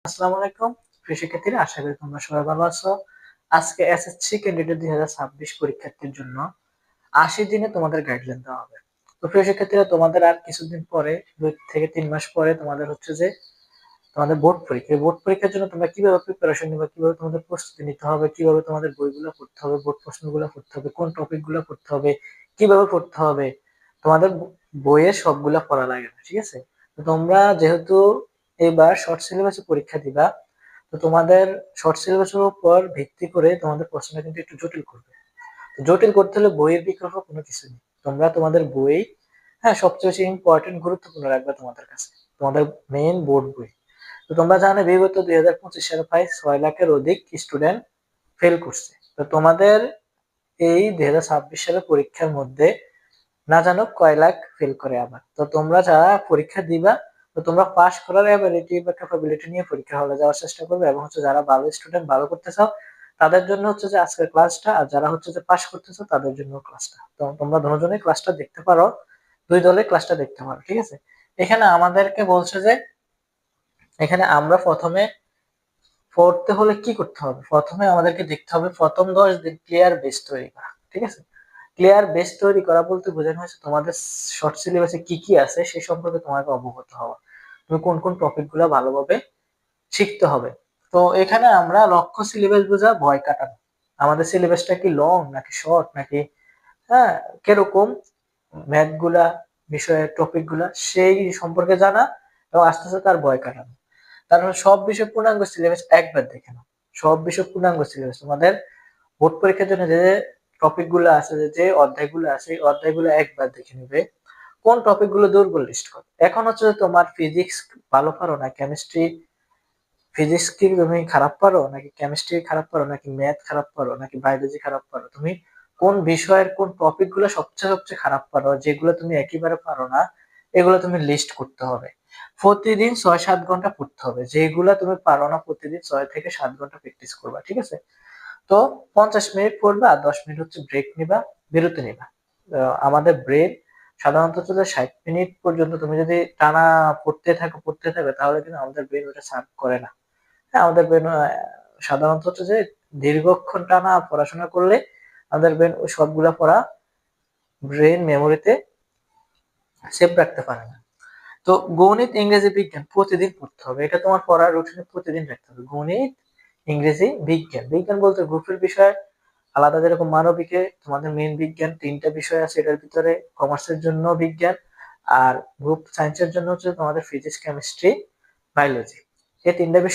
আসসালামু আলাইকুম প্রিয় শিক্ষার্থীরা, আশা করি তোমরা সবাই ভালো আছো। আজকে এসএসসি ক্যান্ডিডেট 2026 পরীক্ষার্থীর জন্য 80 দিনে তোমাদের গাইডলাইন দেওয়া হবে। তো প্রিয় শিক্ষার্থীরা, তোমাদের আর কিছুদিন পরে 2 থেকে 3 মাস পরে তোমাদের হচ্ছে যে তোমাদের বোর্ড পরীক্ষা। বোর্ড পরীক্ষার জন্য তোমরা কিভাবে প্রিপারেশন নিবে, কিভাবে তোমাদের প্রস্তুতি নিতে হবে, কিভাবে তোমাদের বইগুলো পড়তে হবে, বোর্ড প্রশ্নগুলো পড়তে হবে, কোন টপিকগুলো পড়তে হবে, কিভাবে পড়তে হবে, তোমাদের বইয়ে সবগুলা পড়া লাগে না, ঠিক আছে? তো তোমরা যেহেতু এবার শর্ট সিলেবাসে পরীক্ষা দিবা, তো তোমাদের শর্ট সিলেবাসের উপর ভিত্তি করে তোমাদের প্রশ্নটা কিন্তু একটু জটিল করবে। তো জটিল করতে হলে বইয়ের বিকল্প কোনো কিছু নেই। তোমরা তোমাদের বই, হ্যাঁ, সবচেয়ে বেশি ইম্পর্টেন্ট গুরুত্বপূর্ণ রাখবে তোমাদের কাছে, তোমাদের মেইন বোর্ড বই। তো তোমরা জানো বিগত 2025 সালে প্রায় 6 লাখের অধিক স্টুডেন্ট ফেল করছে। তো তোমাদের এই 2026 সালে পরীক্ষার মধ্যে না জানো কয় লাখ ফেল করে আবার। তো তোমরা যারা পরীক্ষা দিবা, তো তোমরা পাস করার এবিলিটি বা ক্যাপাবিলিটি নিয়ে পরীক্ষা হলে যাওয়ার চেষ্টা করবে, এবং হচ্ছে যারা ভালো স্টুডেন্ট, ভালো করতে চাও, তাদের জন্য হচ্ছে যে আজকের ক্লাসটা, আর যারা হচ্ছে যে পাস করতে চাও তাদের জন্য ক্লাসটা। তো তোমরা দুজনেই ক্লাসটা দেখতে পারো, দুই দলে ক্লাসটা দেখতে পারো, ঠিক আছে? এখানে আমাদেরকে বলছে যে এখানে আমরা প্রথমে পড়তে হলে কি করতে হবে, প্রথমে আমাদেরকে দেখতে হবে প্রথম 10 দিন ক্লিয়ার বেস তৈরি করা, ঠিক আছে? ক্লিয়ার বেস তৈরি করা বলতে বোঝানো হয়েছে তোমাদের শর্ট সিলেবাসে কি কি আছে সে সম্পর্কে তোমাকে অবগত হওয়া, তুমি কোন কোন টপিক গুলো ভালোভাবে শিখতে হবে। তো এখানে আমরা লক্ষ্য সিলেবাস বোঝা, ভয় কাটানো, আমাদের সিলেবাসটা কি লং নাকি শর্ট নাকি, হ্যাঁ, কিরকম ম্যাথ গুলা, বিষয়ের টপিক গুলা সেই সম্পর্কে জানা, এবং আস্তে আস্তে তার ভয় কাটানো। তারপর সব বিষয় পূর্ণাঙ্গ সিলেবাস একবার দেখে নাও। সব বিষয় পূর্ণাঙ্গ সিলেবাস তোমাদের বোর্ড পরীক্ষার জন্য যে টপিক গুলো আছে, যে অধ্যায়গুলো আছে, এই অধ্যায়গুলো একবার দেখে নিবে। কোন টপিক গুলো দুর্বল লিস্ট করো। এখন হচ্ছে যে তোমার ফিজিক্স ভালো পারো না কেমিস্ট্রি, ফিজিক্স কি তুমি খারাপ পারো নাকি কেমিস্ট্রি খারাপ পারো নাকি ম্যাথ খারাপ পারো নাকি বায়োলজি খারাপ পারো, তুমি কোন বিষয়ের কোন টপিক গুলো সবচেয়ে সবচেয়ে খারাপ পারো, যেগুলো তুমি একেবারে পারো না, এগুলো তুমি লিস্ট করতে হবে। প্রতিদিন 6-7 ঘন্টা পড়তে হবে, যেগুলো তুমি পারো না প্রতিদিন 6 থেকে 7 ঘন্টা প্র্যাকটিস করবা, ঠিক আছে? তো 50 মিনিট পড়বা আর 10 মিনিট হচ্ছে ব্রেক নিবা, বিরতি নিবা। আমাদের ব্রেন সাধারণত হচ্ছে যে 60 মিনিট পর্যন্ত তুমি যদি টানা পড়তে থাকো তাহলে কিন্তু আমাদের ব্রেন ওটা সার্ভ করে না। হ্যাঁ, আমাদের ব্রেন সাধারণত হচ্ছে যে দীর্ঘক্ষণ টানা পড়াশোনা করলে আমাদের ব্রেন ওই সবগুলা পড়া ব্রেন মেমোরিতে সেভ রাখতে পারে না। তো গণিত, ইংরেজি, বিজ্ঞান প্রতিদিন পড়তে হবে, এটা তোমার পড়ার রুটিনে প্রতিদিন রাখতে হবে। গণিত, ইংরেজি, বিজ্ঞান। বিজ্ঞান বলতে গ্রুপের বিষয় আলাদা, যেরকম মানবিকে তোমাদের মেইন বিজ্ঞান 3টা বিষয় আছে, এটার ভিতরে কমার্সের জন্য বিজ্ঞান, আর গ্রুপ সায়েন্সের জন্য হচ্ছে তোমাদের ফিজিক্স, কেমিস্ট্রি, বায়োলজি, এই 3টা বিষয়